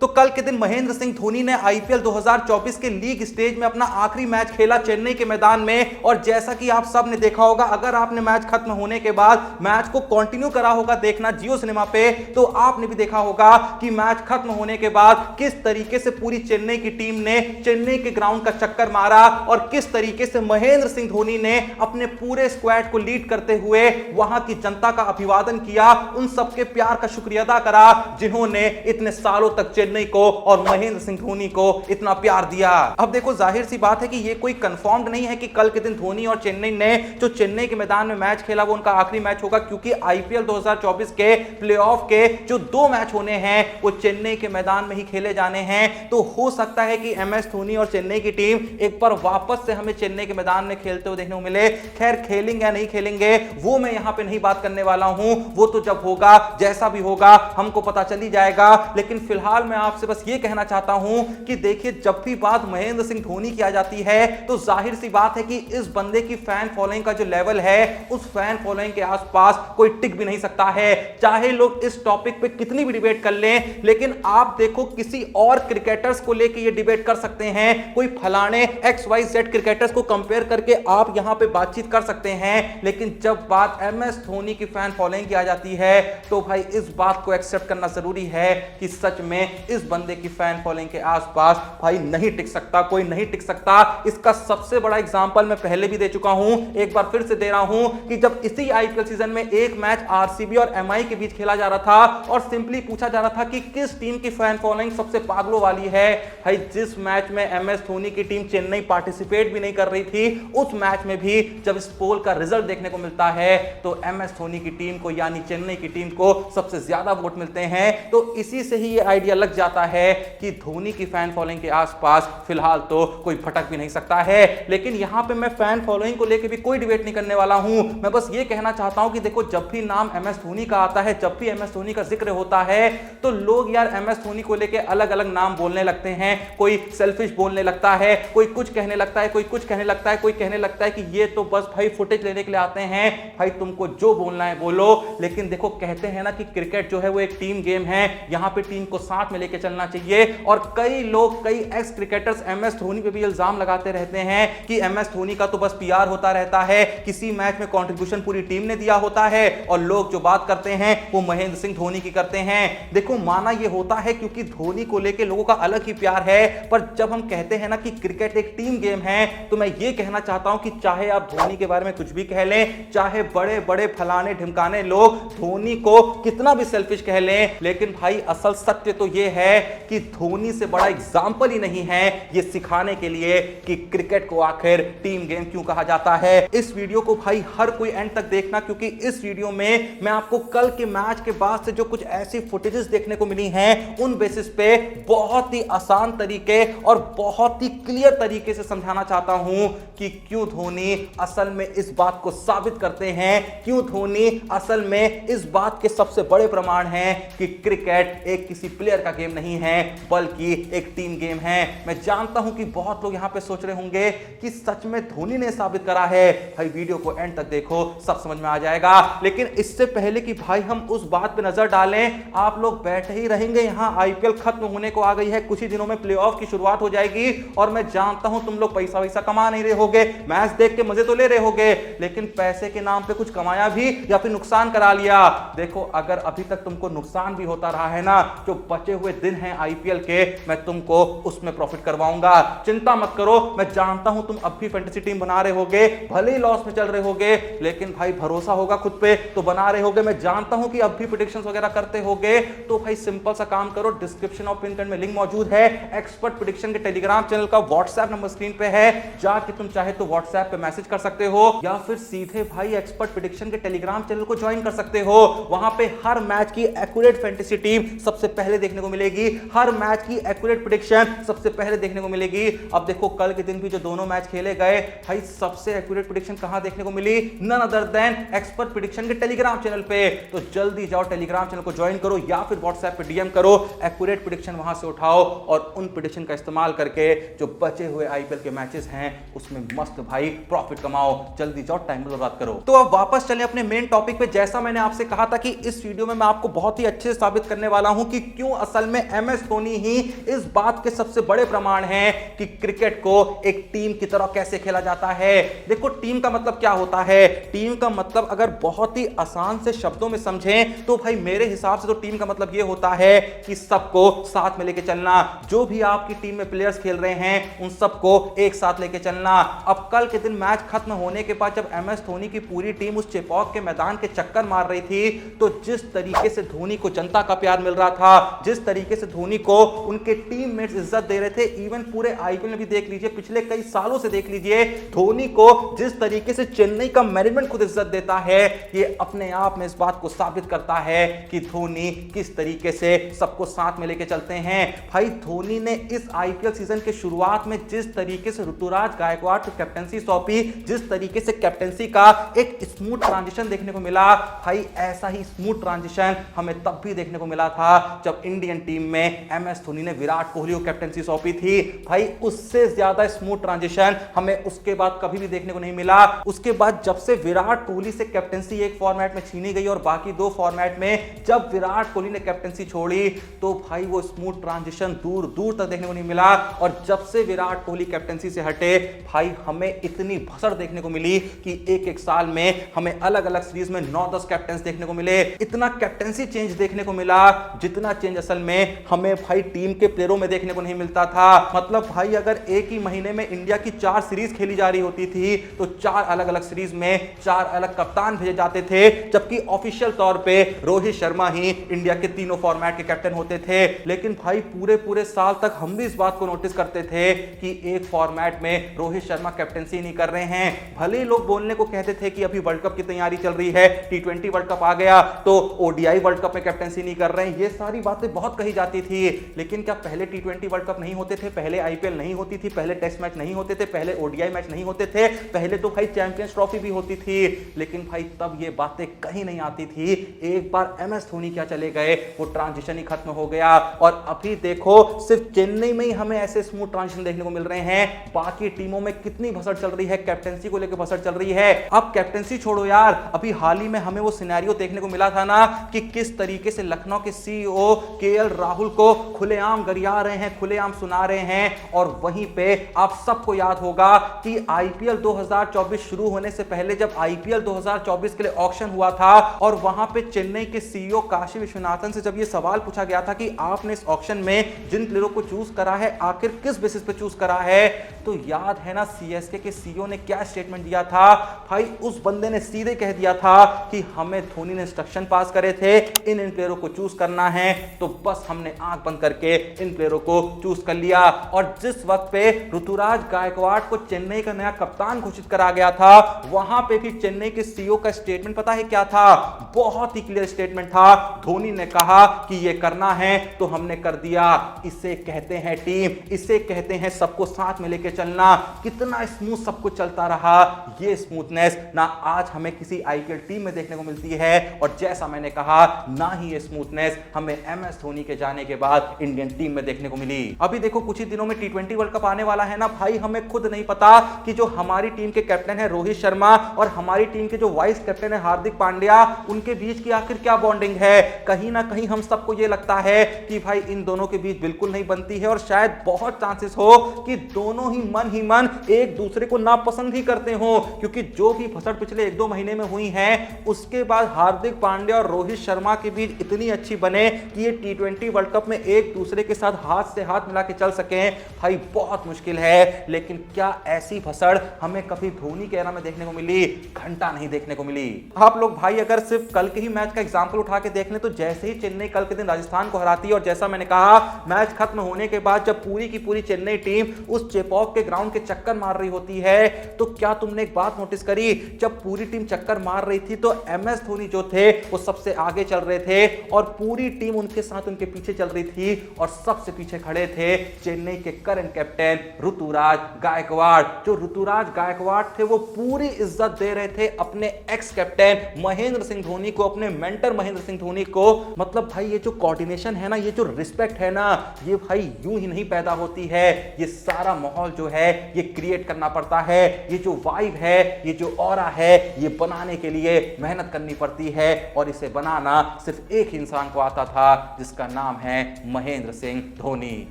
तो कल के दिन महेंद्र सिंह धोनी ने आईपीएल 2024 के लीग स्टेज में अपना आखिरी मैच खेला चेन्नई के मैदान में। और जैसा कि आप सब ने देखा होगा, अगर आपने मैच खत्म होने के बाद मैच को कंटिन्यू करा होगा देखना जियो सिनेमा पे, तो आपने भी देखा होगा कि मैच खत्म होने के बाद किस तरीके से पूरी चेन्नई की टीम ने चेन्नई के ग्राउंड का चक्कर मारा और किस तरीके से महेंद्र सिंह धोनी ने अपने पूरे स्क्वाड को लीड करते हुए वहां की जनता का अभिवादन किया, उन सबके प्यार का शुक्रिया अदा करा जिन्होंने इतने सालों तक चेन्नई को और महेंद्र सिंह धोनी को इतना प्यार दिया। अब देखो, जाहिर सी बात है कि ये कोई कंफर्म्ड नहीं है कि कल के दिन धोनी और चेन्नई ने जो चेन्नई के मैदान में मैच खेला वो उनका आखिरी मैच होगा, क्योंकि आईपीएल 2024 के प्लेऑफ के जो 2 मैच होने हैं वो चेन्नई के मैदान में ही खेले जाने हैं। तो हो सकता है कि एमएस धोनी और चेन्नई की टीम एक बार वापस से हमें चेन्नई के मैदान में खेलते हुए देखने को मिले। खैर, खेलेंगे या नहीं खेलेंगे वो मैं यहां पे नहीं बात करने वाला हूं, वो तो जब होगा, जैसा भी होगा हमको पता चल ही जाएगा। लेकिन फिलहाल मैं आपसे बस ये कहना चाहता हूं कि देखिए, जब भी बात महेंद्र सिंह धोनी की आ जाती है तो जाहिर सी बात है कि इस बंदे की फैन फॉलोइंग का जो लेवल है, उस फैन फॉलोइंग के आसपास कोई टिक भी नहीं सकता है। चाहे लोग इस टॉपिक पे कितनी भी डिबेट कर लें, लेकिन आप देखो किसी और क्रिकेटर्स को लेके ये डिबेट कर सकते हैं, कोई फलाने XYZ क्रिकेटर्स को कंपेयर करके आप यहां पे बातचीत कर सकते हैं, लेकिन जब बात एमएस धोनी की फैन फॉलोइंग की आ जाती है तो भाई इस बात को एक्सेप्ट करना जरूरी है कि सच में इस बंदे की फैन फॉलोइंग के आसपास भाई नहीं टिक सकता, कोई नहीं टिक सकता। इसका सबसे बड़ा एग्जांपल मैं पहले भी दे चुका हूं, एक बार फिर से दे रहा हूं कि जब इसी आईपीएल सीजन में एक मैच आरसीबी और एमआई के बीच खेला जा रहा था और सिंपली पूछा जा रहा था कि किस टीम की फैन फॉलोइंग सबसे पागलों वाली है, भाई जिस मैच में एमएस धोनी की टीम चेन्नई पार्टिसिपेट भी नहीं कर रही थी, उस मैच में भी जब इस पोल का रिजल्ट देखने को मिलता है तो एमएस धोनी की टीम को यानी चेन्नई की टीम को सबसे ज्यादा वोट मिलते हैं। तो इसी से ही ये आइडिया लग जाता है कि धोनी की फैन फॉलोइंग के आसपास फिलहाल तो कोई भटक भी नहीं सकता है। लेकिन यहां पे मैं फैन फॉलोइंग को लेकर भी कोई डिबेट नहीं करने वाला हूं, मैं बस ये कहना चाहता हूं कि देखो, जब भी नाम एमएस धोनी का आता है, जब भी एमएस धोनी का जिक्र होता है तो लोग यार एमएस धोनी को लेकर अलग अलग नाम बोलने लगते हैं। कोई सेल्फिश बोलने लगता है, कोई कुछ कहने लगता है, कोई कुछ कहने लगता है, कोई कहने लगता है कि ये तो बस भाई फुटेज लेने के लिए आते हैं। भाई तुमको जो बोलना है बोलो, लेकिन देखो कहते हैं ना कि क्रिकेट जो है वो एक टीम गेम है, यहां पे टीम को साथ में लेके चलना चाहिए। और कई लोग, कई एक्स क्रिकेटर्स एमएस धोनी पे भी इल्जाम लगाते रहते हैं कि एमएस धोनी का तो बस पीआर होता रहता है, किसी मैच में कंट्रीब्यूशन पूरी टीम ने दिया होता है और लोग जो बात करते हैं वो महेंद्र सिंह धोनी की करते हैं। देखो, माना ये होता है क्योंकि धोनी को लेके लोगों का अलग ही प्यार है, पर जब हम कहते हैं ना कि क्रिकेट एक टीम गेम है तो मैं ये कहना चाहता हूं कि चाहे आप धोनी के बारे में कुछ भी कह लें, चाहे बड़े बड़े फलाने ढिमकाने लोग धोनी को कितना भी सेल्फिश कह लें, लेकिन भाई असल सत्य तो ये है कि धोनी से बड़ा एग्जाम्पल ही नहीं है ये सिखाने के लिए कि क्रिकेट को आखिर टीम गेम क्यों कहा जाता है। इस वीडियो को भाई हर कोई एंड तक देखना, क्योंकि इस वीडियो में मैं आपको कल के मैच के बाद से जो कुछ ऐसी फुटेजेस देखने को मिली हैं उन बेसिस पे बहुत ही आसान तरीके और बहुत ही क्लियर तरीके से समझाना चाहता हूं कि क्यों धोनी असल में इस बात को साबित करते हैं, क्यों धोनी असल में इस बात के सबसे बड़े प्रमाण हैं कि क्रिकेट एक किसी प्लेयर का गेम नहीं है बल्कि एक टीम गेम है। मैं जानता हूं कि बहुत लोग यहां पे सोच रहे होंगे कि सच में धोनी ने साबित करा है। भाई वीडियो को एंड तक देखो, सब समझ में आ जाएगा। लेकिन इससे पहले कि भाई हम उस बात पे नजर डालें, आप लोग बैठे ही रहेंगे यहां, आईपीएल खत्म होने को आ गई है, कुछ ही दिनों में प्लेऑफ की शुरुआत हो जाएगी और मैं जानता हूं तुम लोग पैसा वैसा कमा नहीं रहे होगे, मैच देख के मजे तो ले रहे होगे, लेकिन पैसे के नाम पे कुछ कमाया भी या फिर नुकसान करा लिया। देखो, अगर अभी तक तुमको नुकसान भी होता रहा है ना, जो बचे हुए दिन हैं आईपीएल के, मैं तुमको उसमें प्रॉफिट करवाऊंगा, चिंता मत करो। मैं जानता हूं तुम अब भी फैंटेसी टीम बना रहे होगे, भले ही लॉस में चल रहे होगे, लेकिन भाई भरोसा होगा खुद पे तो बना रहे होगे। मैं जानता हूं कि अब भी प्रेडिक्शंस वगैरह करते होगे, तो भाई सिंपल सा काम करो, डिस्क्रिप्शन और पिन कमेंट में लिंक मौजूद है, एक्सपर्ट प्रेडिक्शन के टेलीग्राम चैनल का व्हाट्सएप नंबर स्क्रीन पे है, जाके तुम चाहे तो व्हाट्सएप पे मैसेज कर सकते हो या फिर सीधे भाई एक्सपर्ट प्रेडिक्शन के टेलीग्राम चैनल को ज्वाइन कर सकते हो। वहां पे हर मैच की एक्यूरेट फैंटेसी टीम सबसे पहले देखने को मिलेगी, हर मैच की एक्यूरेट प्रेडिक्शन सबसे पहले देखने को मिलेगी। अब देखो, कल के दिन भी जो दोनों मैच खेले गए, भाई सबसे एक्यूरेट प्रेडिक्शन कहां देखने को मिली, none other than expert prediction के टेलीग्राम चैनल पे। तो जल्दी जाओ टेलीग्राम चैनल को ज्वाइन करो या फिर व्हाट्सएप पे डीएम करो, एक्यूरेट प्रेडिक्शन वहां से उठाओ और उन प्रेडिक्शन का इस्तेमाल करके जो बचे हुए आईपीएल के मैचेस हैं उसमें मस्त भाई प्रॉफिट कमाओ। जल्दी जाओ, टाइम बर्बाद करो। तो अब वापस चले अपने मेन टॉपिक पे। जैसा मैंने आपसे कहा था कि इस वीडियो में मैं आपको बहुत ही अच्छे से साबित करने वाला हूं कि क्यों असल में MS धोनी ही इस बात के सबसे बड़े प्रमाण हैं कि क्रिकेट को एक टीम की तरह कैसे खेला जाता है। देखो टीम का मतलब क्या होता है, टीम का मतलब अगर बहुत ही आसान से शब्दों में समझें तो भाई मेरे हिसाब से तो टीम का मतलब यह होता है कि सबको साथ में लेके चलना, जो भी आपकी टीम में प्लेयर्स खेल रहे हैं उन सबको एक साथ लेके चलना। अब कल के दिन मैच खत्म होने के बाद जब MS धोनी की पूरी टीम उस चेपॉक के मैदान के चक्कर मार रही थी तो जिस तरीके से धोनी को जनता का प्यार मिल रहा था, जिस तरीके से धोनी को उनके टीममेट्स इज्जत दे रहे थे, इवन पूरे IPL में भी देख लीजिए, पिछले कई सालों से देख लीजिए, धोनी को जिस तरीके से चेन्नई का मैनेजमेंट खुद इज्जत देता है, ये अपने आप में इस बात को साबित करता है कि धोनी किस तरीके से सबको साथ में लेके चलते हैं। भाई धोनी ने इस IPL सीजन के शुरुआत में जिस तरीके से ऋतुराज गायकवाड़ को कैप्टनसी सौंपी, जिस तरीके से कैप्टनसी का एक स्मूथ ट्रांजिशन देखने को मिला, भाई ऐसा ही स्मूथ ट्रांजिशन हमें तब भी देखने को मिला था जब इंडियन टीम में MS धोनी ने विराट कोहली को कैप्टनसी सौंपी थी। भाई उससे ज्यादा स्मूथ ट्रांजिशन हमें उसके बाद कभी भी देखने को नहीं मिला। उसके बाद जब से विराट कोहली से कैप्टनसी एक फॉर्मेट में छीनी गई और बाकी दो फॉर्मेट में जब विराट कोहली ने कैप्टनसी छोड़ी तो भाई वो स्मूथ ट्रांजिशन दूर दूर तक देखने को नहीं मिला। और जब से विराट कोहली कैप्टनसी से हटे भाई हमें इतनी भसड़ देखने को मिली कि एक एक साल में हमें अलग अलग सीरीज में 9-10 कैप्टन देखने को मिले। इतना कैप्टनसी चेंज देखने को मिला जितना चेंज असल में हमें भाई टीम के प्लेयरों में देखने को नहीं मिलता था। मतलब भाई अगर एक ही महीने में इंडिया की 4 सीरीज खेली जा रही होती थी तो 4 अलग अलग सीरीज में 4 अलग कप्तान भेजे जाते थे, जबकि ऑफिशियल तौर पे रोहित शर्मा ही इंडिया के तीनों फॉर्मेट के कैप्टन होते थे। लेकिन भाई पूरे पूरे साल तक हम भी इस बात को नोटिस करते थे कि एक फॉर्मेट में रोहित शर्मा कैप्टनसी नहीं कर रहे हैं। भले ही लोग बोलने को कहते थे कि अभी वर्ल्ड कप की तैयारी चल रही है, T20 वर्ल्ड कप आ गया तो ODI वर्ल्ड कप में कैप्टनसी नहीं कर रहे हैं, ये सारी बातें बहुत कही जाती थी। लेकिन क्या पहले T20 वर्ल्ड कप नहीं होते थे, पहले IPL नहीं होती थी, पहले टेस्ट मैच नहीं होते थे, पहले ODI मैच नहीं होते थे, पहले तो भाई चैंपियंस ट्रॉफी भी होती थी। लेकिन भाई तब ये बातें कहीं नहीं आती थी। एक बार MS धोनी क्या चले गए, वो ट्रांजिशन ही खत्म हो गया। और अभी देखो सिर्फ चेन्नई में ही हमें ऐसे स्मूथ ट्रांजिशन देखने को मिल रहे हैं, बाकी टीमों में कितनी भसड़ चल रही है, कैप्टनसी को लेकर भसड़ चल रही है। अब कैप्टनसी छोड़ो यार, अभी हाल ही में हमें वो सिनेरियो देखने को मिला था ना कि किस तरीके से लखनऊ के CEO KL राहुल को खुलेआम गरिया रहे हैं, खुलेआम सुना रहे हैं। और वहीं पे आप सबको याद होगा कि IPL 2024 शुरू होने से पहले जब IPL 2024 के लिए ऑक्शन हुआ था और वहां पे चेन्नई के CEO काशी विश्वनाथन से जब ये सवाल पूछा गया था कि आपने इस ऑक्शन में जिन प्लेयरों को चूज करा है आखिर किस बेसिस पे चूज करा है, तो याद है ना CSK के CEO ने क्या स्टेटमेंट दिया था। भाई उस बंदे ने सीधे कह दिया था कि हमें धोनी ने इंस्ट्रक्शन पास करे थे इन प्लेयरों को चूज करना है, तो बस हमने आंख बंद करके इन प्लेयरों को चूज कर लिया। और जिस वक्त पे ऋतुराज गायकवाड़ को चेन्नई का नया कप्तान घोषित करा गया था वहां पे भी चेन्नई के CEO का स्टेटमेंट पता है क्या था, बहुत ही क्लियर स्टेटमेंट था। धोनी ने कहा कि ये करना है तो हमने कर दिया। इसे कहते हैं टीम, इसे कहते हैं सबको साथ में लेके चलना। कितना स्मूथ सब कुछ चलता रहा, ये स्मूथनेस ना आज हमें किसी IPL टीम में देखने को मिलती है और जैसा मैंने कहा ना ही ये स्मूथनेस हमें MS धोनी के जाने के बाद इंडियन टीम में देखने को मिली। अभी देखो कुछ ही दिनों में T20 वर्ल्ड कप आने वाला है ना भाई, हमें खुद नहीं पता कि जो हमारी टीम के कैप्टन है रोहित शर्मा और हमारी टीम के जो वाइस कैप्टन है हार्दिक पांड्या, उनके बीच की आखिर क्या बॉन्डिंग है। कहीं ना कहीं हम सबको ये लगता है कि भाई इन दोनों के बीच बिल्कुल नहीं बनती है और शायद बहुत चांसेस हो कि दोनों ही मन एक दूसरे को नापसंद ही करते हो, क्योंकि जो भी फसड़ पिछले 1-2 महीने में हुई है उसके बाद हार्दिक पांड्या और रोहित शर्मा के बीच इतनी अच्छी बने कि ये T20 वर्ल्ड कप में एक दूसरे के साथ हाथ से हाथ मिला के चल सके, भाई बहुत मुश्किल है। लेकिन क्या ऐसी फसड़ हमें कभी धोनी के एरा में देखने को मिली? घंटा नहीं देखने को मिली। आप लोग भाई अगर सिर्फ कल के ही मैच का एग्जांपल उठा के देख लें तो जैसे ही चेन्नई कल के दिन राजस्थान को हराती है और जैसा मैंने कहा मैच खत्म होने के बाद जब पूरी की पूरी चेन्नई टीम उस चेपॉक के ग्राउंड के चक्कर मार रही होती है, तो क्या तुमने एक बात नोटिस करी, जब पूरी टीम चक्कर मार रही थी तो MS धोनी जो थे वो सबसे आगे चल रहे थे और पूरी टीम उनके साथ उनके पीछे चल रही थी और सबसे पीछे खड़े थे चेन्नई के करंट कैप्टन ऋतुराज गायकवाड़। जो ऋतुराज गायकवाड़ थे वो पूरी इज्जत दे रहे थे अपने एक्स कैप्टन महेंद्र सिंह धोनी को, अपने मेंटर महेंद्र सिंह धोनी को। मतलब भाई ये जो कोऑर्डिनेशन है ना, ये जो रिस्पेक्ट है ना, ये भाई यूं ही नहीं पैदा होती है, ये सारा माहौल जो है ये क्रिएट करना पड़ता है। ये जो वाइब है, ये जो ऑरा है, ये बनाने के लिए मेहनत करनी पड़ती है और इसे बनाना सिर्फ एक इंसान को आता था जिसका नाम है महेंद्र सिंह धोनी।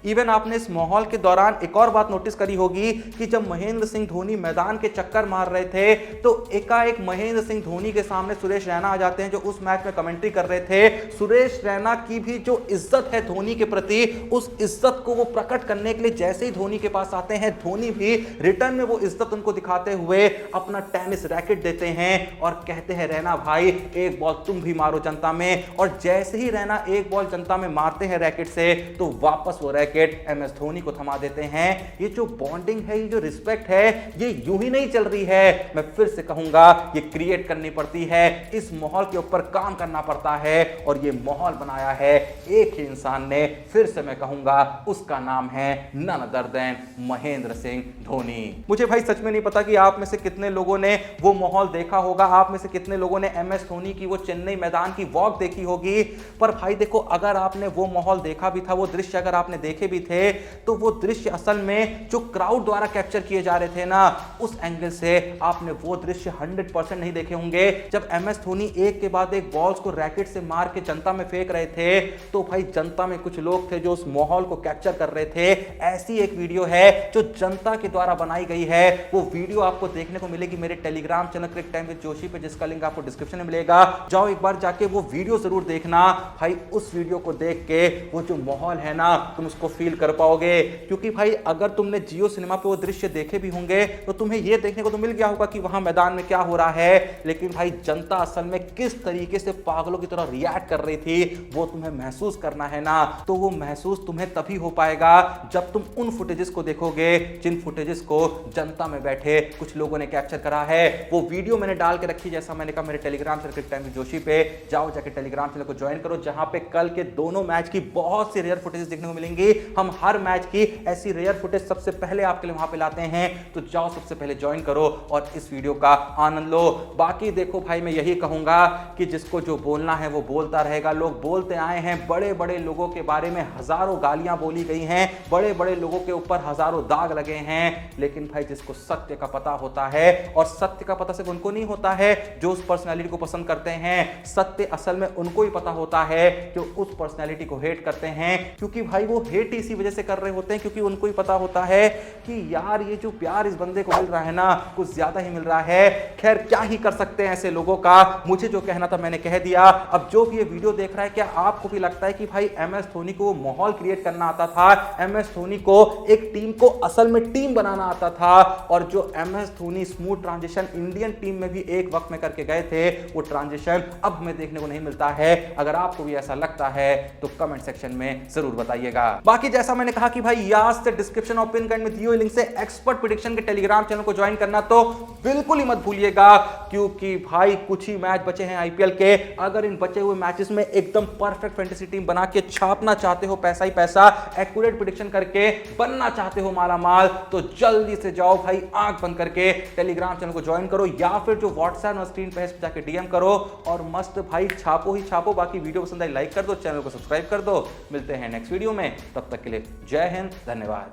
इवन आपने इस माहौल के दौरान एक और बात नोटिस करी होगी कि जब महेंद्र सिंह धोनी मैदान के चक्कर मार रहे थे तो एकाएक महेंद्र सिंह धोनी के सामने सुरेश रैना आ जाते हैं जो उस मैच में कमेंट्री कर रहे थे। सुरेश रैना की भी जो इज्जत है धोनी के प्रति, उस इज्जत को वो प्रकट करने के लिए जैसे ही धोनी के पास आते हैं, धोनी भी रिटर्न में वो इज्जत उनको दिखाते हुए अपना टेनिस रैकेट देते हैं और कहते हैं रैना भाई एक बॉल तुम भी मारो जनता में। और जैसे ही रैना एक बॉल जनता में मारते हैं रैकेट से तो वापस वो रैकेट एमएस धोनी को थमा देते हैं। ये जो बॉन्डिंग है, ये जो रिस्पेक्ट है, ये यूं ही नहीं चल रही है। मैं फिर से कहूंगा ये क्रिएट करनी पड़ती है, इस माहौल के ऊपर काम करना पड़ता है और ये माहौल बनाया है एक ही इंसान ने। फिर से मैं कहूंगा उसका नाम है none other than Mahendra Singh Dhoni. मुझे भाई सच में नहीं पता कि आप में से कितने लोगों ने वो माहौल देखा होगा, आप में से कितने लोगों ने एमएस धोनी की वो चेन्नई मैदान की वॉक देखी होगी। पर भाई देखो, अगर आपने वो माहौल देखा भी था, वो दृश्य अगर आपने देखे भी थे, तो वो दृश्य असल में जो क्राउड द्वारा कैप्चर किए जा रहे थे ना, उस एंगल से आपने वो दृश्य 100% नहीं देखे होंगे। जब एमएस धोनी एक के बाद एक बॉल्स को रैकेट से मार के जनता में फेंक रहे थे तो भाई जनता में कुछ लोग थे जो उस माहौल को कैप्चर कर रहे थे। ऐसी एक वीडियो है जो जनता के द्वारा बनाई गई है। वो वीडियो आपको देखने को मिलेगी मेरे Telegram channel cric time with Joshi पे, जिसका लिंक आपको डिस्क्रिप्शन में मिलेगा। जाओ एक बार जाके वो वीडियो जरूर देखना। भाई उस वीडियो को देख के वो जो माहौल है ना, तुम उसको फील कर पाओगे। क्योंकि भाई अगर तुमने जियो सिनेमा पे वो दृश्य देखे भी होंगे तो तुम्हें ये देखने को तो मिल गया होगा कि वहां मैदान में क्या हो रहा है, लेकिन भाई जनता असल में किस तरीके से पागलों की तरह रिएक्ट कर रही थी वो तुम्हें महसूस करना है ना। तो वो महसूस तुम्हें तभी हो पाएगा जब तुम उन फुटेजेस को देखोगे जिन फुटेजेस को जनता में बैठे कुछ लोगों ने कैप्चर करा है। वो वीडियो मैंने डाल के रखी, जैसा मैंने कहा, मेरे Telegram channel cric time with Joshi पे। जाओ जाके टेलीग्राम चैनल को ज्वाइन करो, जहां पे कल के दोनों मैच की बहुत सी रेयर फुटेजेस देखने को मिलेंगी। हम हर मैच की ऐसी रेयर फुटेज सबसे पहले आपके लिए वहां पे लाते हैं, तो जाओ सबसे पहले ज्वाइन करो और इस वीडियो का आनंद लो। बाकी देखो भाई, मैं यही कहूंगा कि जिसको जो बोलना है वो बोलता रहेगा। लोग बोलते आए हैं, बड़े बड़े लोगों के बारे में हजारों गालियां बोली गई हैं, बड़े बड़े लोगों के ऊपर हजारों दाग लगे हैं, लेकिन भाई जिसको सत्य का पता होता है, और सत्य का पता सिर्फ उनको नहीं होता है जो उस पर्सनालिटी को पसंद करते हैं, सत्य असल में उनको ही पता होता है जो उस पर्सनालिटी को हेट करते हैं। क्योंकि भाई वो हेट इसी वजह से कर रहे होते हैं क्योंकि उनको ही पता होता है कि यार ये जो प्यार इस बंदे को मिल रहा है ना, कुछ ज्यादा ही मिल रहा है। खैर क्या ही कर सकते हैं ऐसे लोगों का, मुझे जो कहना था मैंने कह दिया। अब जो भी ये वीडियो देख रहा है, क्या आपको भी लगता है कि भाई एमएस धोनी को माहौल क्रिएट करना आता था, एमएस धोनी को एक टीम को असल में टीम बनाना आता था, और जो MS Dhoni smooth transition Indian team में भी एक वक्त में करके गए थे, वो ट्रांजिशन अब हमें देखने को नहीं मिलता है। अगर आपको भी ऐसा लगता है तो कमेंट सेक्शन में जरूर बताइएगा। बाकी जैसा मैंने कहा कि भाई याद से डिस्क्रिप्शन और पिन कमेंट में दिए हुए लिंक से एक्सपर्ट प्रेडिक्शन के टेलीग्राम चैनल को ज्वाइन करना तो बिल्कुल ही मत भूलिएगा, क्योंकि भाई कुछ ही मैच बचे हैं आईपीएल के। अगर इन बचे हुए मैचेस में एकदम परफेक्ट फैंटेसी टीम बना के छापना चाहते हो, पैसा ही पैसा, एक्यूरेट प्रेडिक्शन करके बनना चाहते हो माला माल, तो जल्दी से जाओ भाई, आंख बंद करके टेलीग्राम चैनल को ज्वाइन करो, या फिर जो व्हाट्सएप और स्क्रीन पे जाके डीएम करो और मस्त भाई छापो ही छापो। बाकी वीडियो पसंद आई लाइक कर दो, चैनल को सब्सक्राइब कर दो। मिलते हैं नेक्स्ट वीडियो में, तब तक के लिए जय हिंद, धन्यवाद।